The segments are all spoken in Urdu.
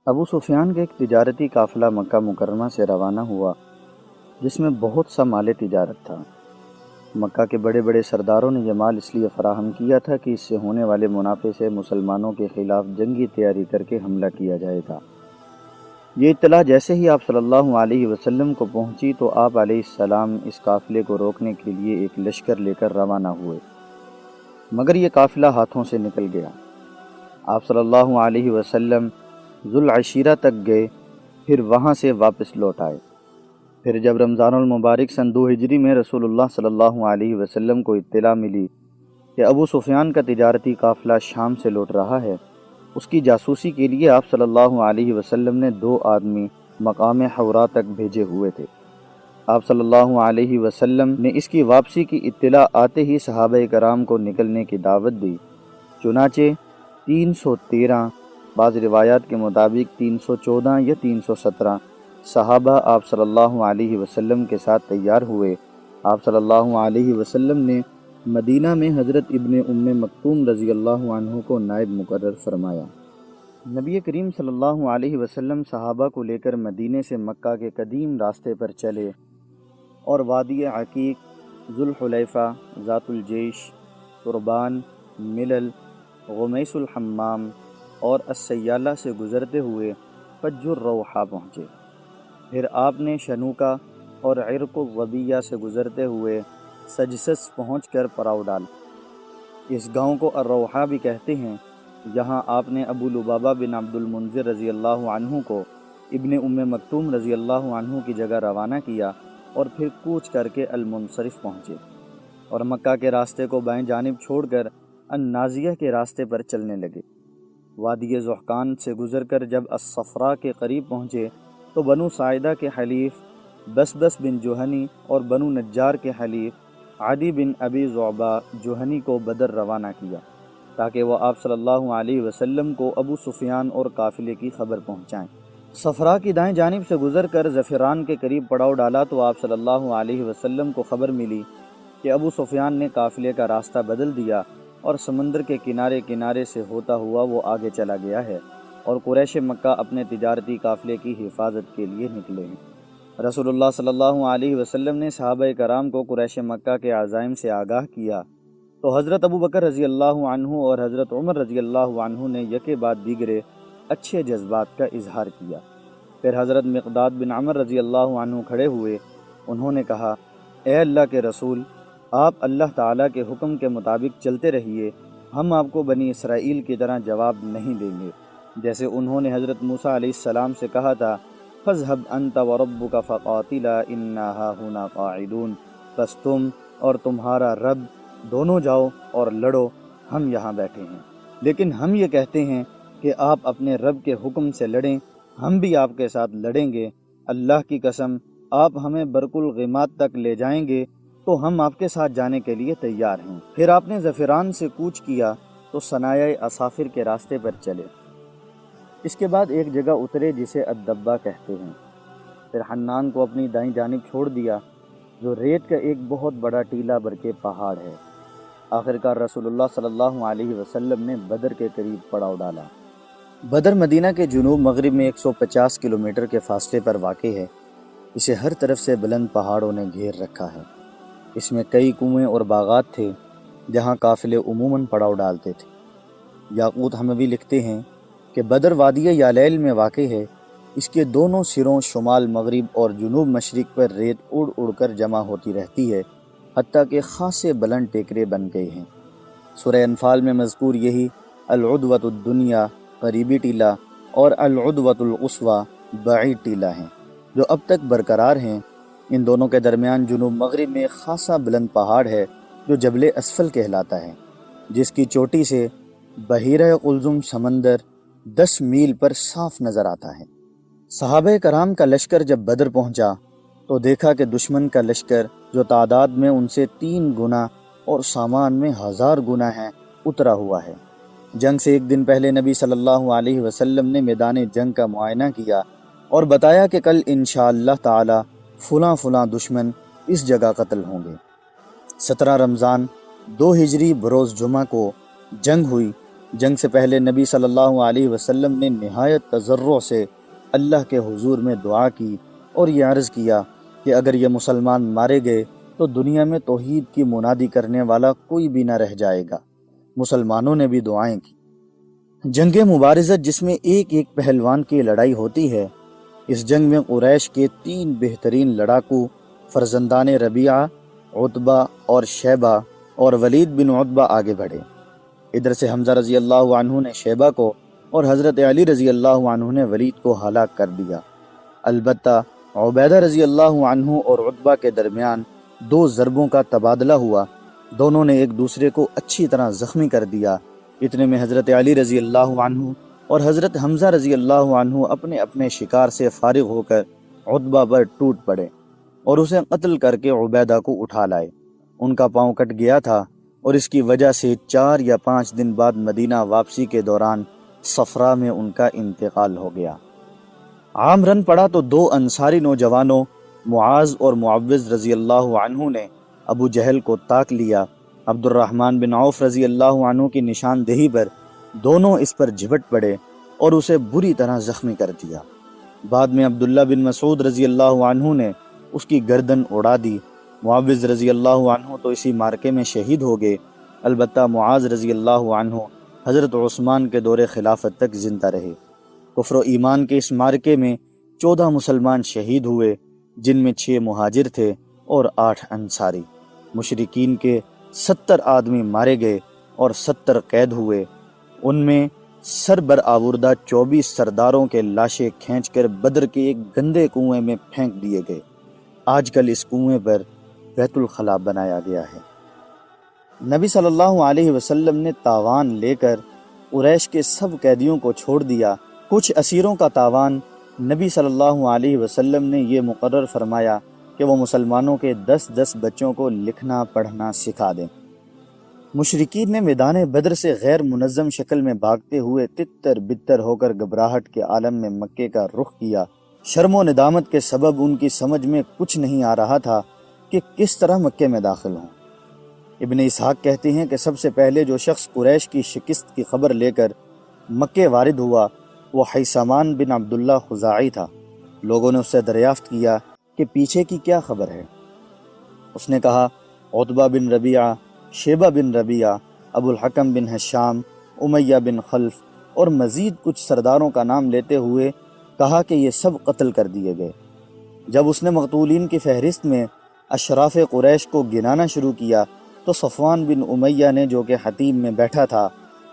ابو سفیان کا ایک تجارتی قافلہ مکہ مکرمہ سے روانہ ہوا جس میں بہت سا مال تجارت تھا۔ مکہ کے بڑے بڑے سرداروں نے یہ مال اس لیے فراہم کیا تھا کہ اس سے ہونے والے منافع سے مسلمانوں کے خلاف جنگی تیاری کر کے حملہ کیا جائے گا۔ یہ اطلاع جیسے ہی آپ صلی اللہ علیہ وسلم کو پہنچی تو آپ علیہ السلام اس قافلے کو روکنے کے لیے ایک لشکر لے کر روانہ ہوئے، مگر یہ قافلہ ہاتھوں سے نکل گیا۔ آپ صلی اللہ علیہ وسلم ذوالعشیرہ تک گئے، پھر وہاں سے واپس لوٹ آئے۔ پھر جب رمضان المبارک سن 2 ہجری میں رسول اللہ صلی اللہ علیہ وسلم کو اطلاع ملی کہ ابو سفیان کا تجارتی قافلہ شام سے لوٹ رہا ہے، اس کی جاسوسی کے لیے آپ صلی اللہ علیہ وسلم نے 2 آدمی مقام حورا تک بھیجے ہوئے تھے۔ آپ صلی اللہ علیہ وسلم نے اس کی واپسی کی اطلاع آتے ہی صحابہ کرام کو نکلنے کی دعوت دی، چنانچہ 313، بعض روایات کے مطابق 314 یا 317 صحابہ آپ صلی اللہ علیہ وسلم کے ساتھ تیار ہوئے۔ آپ صلی اللہ علیہ وسلم نے مدینہ میں حضرت ابن ام مکتوم رضی اللہ عنہ کو نائب مقرر فرمایا۔ نبی کریم صلی اللہ علیہ وسلم صحابہ کو لے کر مدینے سے مکہ کے قدیم راستے پر چلے اور وادی عقیق، ذوالحلیفہ، ذات الجیش، قربان، ملل، غمیس الحمام اور السیالہ سے گزرتے ہوئے فج الروحہ پہنچے۔ پھر آپ نے شنوکا اور عرق الظبیہ سے گزرتے ہوئے سجسس پہنچ کر پڑاؤ ڈالا۔ اس گاؤں کو الروحہ بھی کہتے ہیں۔ یہاں آپ نے ابو لبابہ بن عبد المنذر رضی اللہ عنہ کو ابن ام مکتوم رضی اللہ عنہ کی جگہ روانہ کیا اور پھر کوچ کر کے المنصرف پہنچے اور مکہ کے راستے کو بائیں جانب چھوڑ کر النازیہ کے راستے پر چلنے لگے۔ وادی زحقان سے گزر کر جب الصفرا کے قریب پہنچے تو بنو ساعدہ کے حلیف بسبس بن جوہنی اور بنو نجار کے حلیف عدی بن ابی ذعبہ جوہنی کو بدر روانہ کیا تاکہ وہ آپ صلی اللہ علیہ وسلم کو ابو سفیان اور قافلے کی خبر پہنچائیں۔ صفرا کی دائیں جانب سے گزر کر زفران کے قریب پڑاؤ ڈالا تو آپ صلی اللہ علیہ وسلم کو خبر ملی کہ ابو سفیان نے قافلے کا راستہ بدل دیا اور سمندر کے کنارے کنارے سے ہوتا ہوا وہ آگے چلا گیا ہے اور قریش مکہ اپنے تجارتی قافلے کی حفاظت کے لیے نکلے ہیں۔ رسول اللہ صلی اللہ علیہ وسلم نے صحابہ کرام کو قریش مکہ کے عزائم سے آگاہ کیا تو حضرت ابو بکر رضی اللہ عنہ اور حضرت عمر رضی اللہ عنہ نے یکے بعد دیگرے اچھے جذبات کا اظہار کیا۔ پھر حضرت مقداد بن عمر رضی اللہ عنہ کھڑے ہوئے، انہوں نے کہا، اے اللہ کے رسول، آپ اللہ تعالیٰ کے حکم کے مطابق چلتے رہیے، ہم آپ کو بنی اسرائیل کی طرح جواب نہیں دیں گے۔ جیسے انہوں نے حضرت موسیٰ علیہ السلام سے کہا تھا، فَاذْهَبْ أَنْتَ وَرَبُّكَ فَقَاتِلَا إِنَّا هَاهُنَا قَاعِدُونَ، بس تم اور تمہارا رب دونوں جاؤ اور لڑو، ہم یہاں بیٹھے ہیں۔ لیکن ہم یہ کہتے ہیں کہ آپ اپنے رب کے حکم سے لڑیں، ہم بھی آپ کے ساتھ لڑیں گے۔ اللہ کی قسم، آپ ہمیں برق الغمات تک لے جائیں گے تو ہم آپ کے ساتھ جانے کے لیے تیار ہیں۔ پھر آپ نے زفران سے کوچ کیا تو صنایع اصافر کے راستے پر چلے۔ اس کے بعد ایک جگہ اترے جسے الدبہ کہتے ہیں۔ پھر حنان کو اپنی دائیں جانب چھوڑ دیا جو ریت کا ایک بہت بڑا ٹیلہ برکے پہاڑ ہے۔ آخرکار رسول اللہ صلی اللہ علیہ وسلم نے بدر کے قریب پڑاؤ ڈالا۔ بدر مدینہ کے جنوب مغرب میں 150 کلومیٹر کے فاصلے پر واقع ہے۔ اسے ہر طرف سے بلند پہاڑوں نے گھیر رکھا ہے۔ اس میں کئی کنویں اور باغات تھے جہاں قافلے عموماً پڑاؤ ڈالتے تھے۔ یاقوت حموی لکھتے ہیں کہ بدر وادی یالیل میں واقع ہے۔ اس کے دونوں سروں شمال مغرب اور جنوب مشرق پر ریت اڑ اڑ کر جمع ہوتی رہتی ہے، حتیٰ کہ خاصے بلند ٹیکرے بن گئے ہیں۔ سورہ انفال میں مذکور یہی العدوۃ الدنیا قریبی ٹیلہ اور العدوۃ القصویٰ بعید ٹیلہ ہیں جو اب تک برقرار ہیں۔ ان دونوں کے درمیان جنوب مغرب میں خاصا بلند پہاڑ ہے جو جبل اسفل کہلاتا ہے، جس کی چوٹی سے بحیرہ قلزم سمندر 10 میل پر صاف نظر آتا ہے۔ صحابہ کرام کا لشکر جب بدر پہنچا تو دیکھا کہ دشمن کا لشکر جو تعداد میں ان سے 3 گنا اور سامان میں 1000 گنا ہے اترا ہوا ہے۔ جنگ سے ایک دن پہلے نبی صلی اللہ علیہ وسلم نے میدان جنگ کا معائنہ کیا اور بتایا کہ کل انشاءاللہ تعالی فلاں فلاں دشمن اس جگہ قتل ہوں گے۔ 17 رمضان 2 ہجری بروز جمعہ کو جنگ ہوئی جنگ سے پہلے نبی صلی اللہ علیہ وسلم نے نہایت تضرع سے اللہ کے حضور میں دعا کی اور یہ عرض کیا کہ اگر یہ مسلمان مارے گئے تو دنیا میں توحید کی منادی کرنے والا کوئی بھی نہ رہ جائے گا۔ مسلمانوں نے بھی دعائیں کی۔ جنگ مبارزت جس میں ایک ایک پہلوان کی لڑائی ہوتی ہے، اس جنگ میں قریش کے 3 بہترین لڑاکو فرزندان ربیعہ، عتبہ اور شیبہ اور ولید بن عتبہ آگے بڑھے۔ ادھر سے حمزہ رضی اللہ عنہ نے شیبہ کو اور حضرت علی رضی اللہ عنہ نے ولید کو ہلاک کر دیا۔ البتہ عبیدہ رضی اللہ عنہ اور عتبہ کے درمیان 2 ضربوں کا تبادلہ ہوا، دونوں نے ایک دوسرے کو اچھی طرح زخمی کر دیا۔ اتنے میں حضرت علی رضی اللہ عنہ اور حضرت حمزہ رضی اللہ عنہ اپنے اپنے شکار سے فارغ ہو کر عتبہ پر ٹوٹ پڑے اور اسے قتل کر کے عبیدہ کو اٹھا لائے۔ ان کا پاؤں کٹ گیا تھا اور اس کی وجہ سے 4 یا 5 دن بعد مدینہ واپسی کے دوران صفرا میں ان کا انتقال ہو گیا۔ عام رن پڑا تو 2 انصاری نوجوانوں معاذ اور معوذ رضی اللہ عنہ نے ابو جہل کو تاک لیا۔ عبد الرحمن بن عوف رضی اللہ عنہ کی نشاندہی پر دونوں اس پر جھپٹ پڑے اور اسے بری طرح زخمی کر دیا۔ بعد میں عبداللہ بن مسعود رضی اللہ عنہ نے اس کی گردن اڑا دی۔ معوذ رضی اللہ عنہ تو اسی مارکے میں شہید ہو گئے۔ البتہ معاذ رضی اللہ عنہ حضرت عثمان کے دور خلافت تک زندہ رہے۔ کفر و ایمان کے اس مارکے میں 14 مسلمان شہید ہوئے، جن میں 6 مہاجر تھے اور 8 انصاری۔ مشرکین کے 70 آدمی مارے گئے اور 70 قید ہوئے۔ ان میں سر برآوردہ 24 سرداروں کے لاشیں کھینچ کر بدر کے ایک گندے کنویں میں پھینک دیے گئے۔ آج کل اس کنویں پر بیت الخلا بنایا گیا ہے۔ نبی صلی اللہ علیہ وسلم نے تاوان لے کر قریش کے سب قیدیوں کو چھوڑ دیا۔ کچھ اسیروں کا تاوان نبی صلی اللہ علیہ وسلم نے یہ مقرر فرمایا کہ وہ مسلمانوں کے 10 بچوں کو لکھنا پڑھنا سکھا دیں۔ مشرکین نے میدان بدر سے غیر منظم شکل میں بھاگتے ہوئے تتر بتر ہو کر گھبراہٹ کے عالم میں مکے کا رخ کیا۔ شرم و ندامت کے سبب ان کی سمجھ میں کچھ نہیں آ رہا تھا کہ کس طرح مکے میں داخل ہوں۔ ابن اسحاق کہتے ہیں کہ سب سے پہلے جو شخص قریش کی شکست کی خبر لے کر مکے وارد ہوا وہ حیثمان بن عبداللہ خزاعی تھا۔ لوگوں نے اس سے دریافت کیا کہ پیچھے کی کیا خبر ہے۔ اس نے کہا عتبہ بن ربیعہ، شیبہ بن ربیعہ، ابو الحکم بن حشام، امیہ بن خلف اور مزید کچھ سرداروں کا نام لیتے ہوئے کہا کہ یہ سب قتل کر دیے گئے۔ جب اس نے مقتولین کی فہرست میں اشراف قریش کو گنانا شروع کیا تو صفوان بن امیہ نے، جو کہ حتیم میں بیٹھا تھا،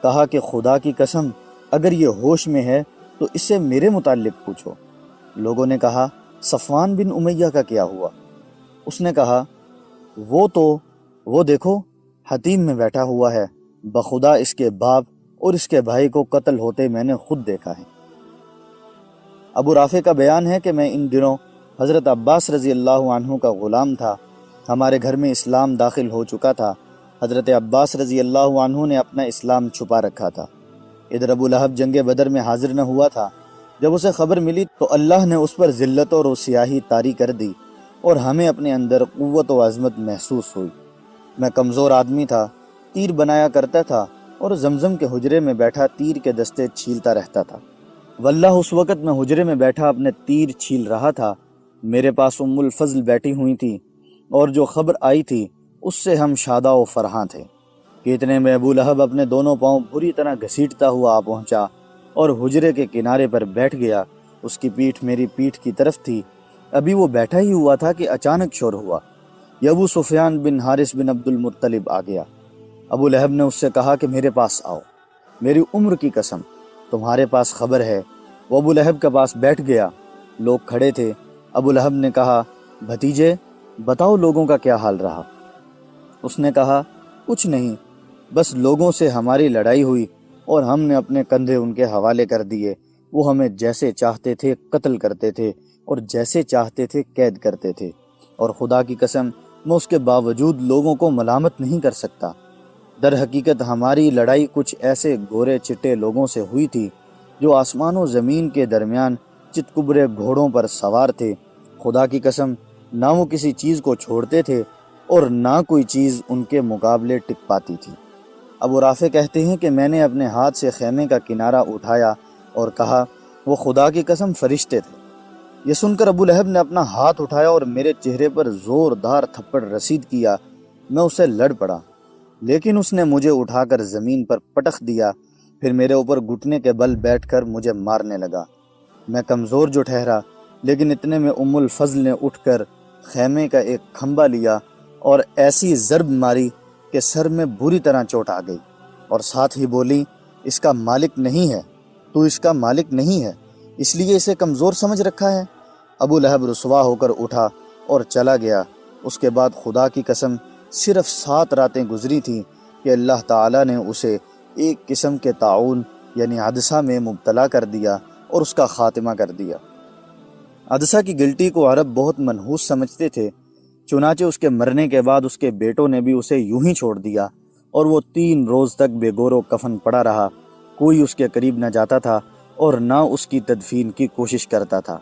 کہا کہ خدا کی قسم اگر یہ ہوش میں ہے تو اس سے میرے متعلق پوچھو۔ لوگوں نے کہا صفوان بن امیہ کا کیا ہوا؟ اس نے کہا وہ دیکھو حتیم میں بیٹھا ہوا ہے، بخدا اس کے باپ اور اس کے بھائی کو قتل ہوتے میں نے خود دیکھا ہے۔ ابو رافع کا بیان ہے کہ میں ان دنوں حضرت عباس رضی اللہ عنہ کا غلام تھا۔ ہمارے گھر میں اسلام داخل ہو چکا تھا۔ حضرت عباس رضی اللہ عنہ نے اپنا اسلام چھپا رکھا تھا۔ ادھر ابو لہب جنگ بدر میں حاضر نہ ہوا تھا۔ جب اسے خبر ملی تو اللہ نے اس پر ذلت اور سیاہی طاری کر دی اور ہمیں اپنے اندر قوت و عظمت محسوس ہوئی۔ میں کمزور آدمی تھا، تیر بنایا کرتا تھا اور زمزم کے حجرے میں بیٹھا تیر کے دستے چھیلتا رہتا تھا۔ واللہ اس وقت میں حجرے میں بیٹھا اپنے تیر چھیل رہا تھا۔ میرے پاس ام الفضل بیٹھی ہوئی تھی اور جو خبر آئی تھی اس سے ہم شادہ و فرحاں تھے کہ اتنے میں ابو لہب اپنے دونوں پاؤں بری طرح گھسیٹتا ہوا آ پہنچا اور حجرے کے کنارے پر بیٹھ گیا۔ اس کی پیٹھ میری پیٹھ کی طرف تھی۔ ابھی وہ بیٹھا ہی ہوا تھا کہ اچانک شور ہوا۔ یہ ابو سفیان بن حارث بن عبد المطلب آ گیا۔ ابو لہب نے اس سے کہا کہ میرے پاس آؤ، میری عمر کی قسم تمہارے پاس خبر ہے۔ وہ ابو لہب کے پاس بیٹھ گیا۔ لوگ کھڑے تھے۔ ابو لہب نے کہا بھتیجے بتاؤ لوگوں کا کیا حال رہا؟ اس نے کہا کچھ نہیں، بس لوگوں سے ہماری لڑائی ہوئی اور ہم نے اپنے کندھے ان کے حوالے کر دیے۔ وہ ہمیں جیسے چاہتے تھے قتل کرتے تھے اور جیسے چاہتے تھے قید کرتے تھے، اور خدا کی قسم میں اس کے باوجود لوگوں کو ملامت نہیں کر سکتا۔ در حقیقت ہماری لڑائی کچھ ایسے گورے چٹے لوگوں سے ہوئی تھی جو آسمان و زمین کے درمیان چتکبرے گھوڑوں پر سوار تھے۔ خدا کی قسم نہ وہ کسی چیز کو چھوڑتے تھے اور نہ کوئی چیز ان کے مقابلے ٹک پاتی تھی۔ ابو رافع کہتے ہیں کہ میں نے اپنے ہاتھ سے خیمے کا کنارہ اٹھایا اور کہا وہ خدا کی قسم فرشتے تھے۔ یہ سن کر ابو لہب نے اپنا ہاتھ اٹھایا اور میرے چہرے پر زوردار تھپڑ رسید کیا۔ میں اسے لڑ پڑا، لیکن اس نے مجھے اٹھا کر زمین پر پٹخ دیا، پھر میرے اوپر گھٹنے کے بل بیٹھ کر مجھے مارنے لگا۔ میں کمزور جو ٹھہرا، لیکن اتنے میں ام الفضل نے اٹھ کر خیمے کا ایک کھمبا لیا اور ایسی ضرب ماری کہ سر میں بری طرح چوٹ آ گئی، اور ساتھ ہی بولی اس کا مالک نہیں ہے، تو اس کا مالک نہیں ہے، اس لیے اسے کمزور سمجھ رکھا ہے۔ ابو لہب رسوا ہو کر اٹھا اور چلا گیا۔ اس کے بعد خدا کی قسم صرف 7 راتیں گزری تھیں کہ اللہ تعالیٰ نے اسے ایک قسم کے طاعون یعنی عدسہ میں مبتلا کر دیا اور اس کا خاتمہ کر دیا۔ عدسہ کی گلٹی کو عرب بہت منحوس سمجھتے تھے، چنانچہ اس کے مرنے کے بعد اس کے بیٹوں نے بھی اسے یوں ہی چھوڑ دیا، اور وہ 3 روز تک بے گور و کفن پڑا رہا۔ کوئی اس کے قریب نہ جاتا تھا اور نہ اس کی تدفین کی کوشش کرتا تھا۔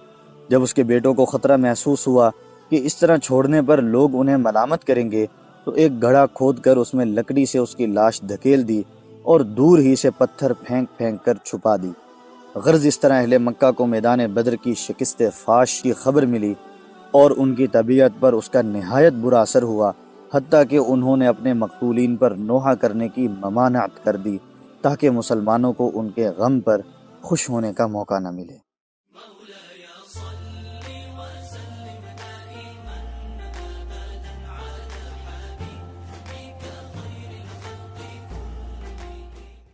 جب اس کے بیٹوں کو خطرہ محسوس ہوا کہ اس طرح چھوڑنے پر لوگ انہیں ملامت کریں گے، تو ایک گڑھا کھود کر اس میں لکڑی سے اس کی لاش دھکیل دی اور دور ہی سے پتھر پھینک پھینک کر چھپا دی۔ غرض اس طرح اہل مکہ کو میدان بدر کی شکست فاش کی خبر ملی اور ان کی طبیعت پر اس کا نہایت برا اثر ہوا، حتیٰ کہ انہوں نے اپنے مقتولین پر نوحہ کرنے کی ممانعت کر دی تاکہ مسلمانوں کو ان کے غم پر خوش ہونے کا موقع نہ ملے۔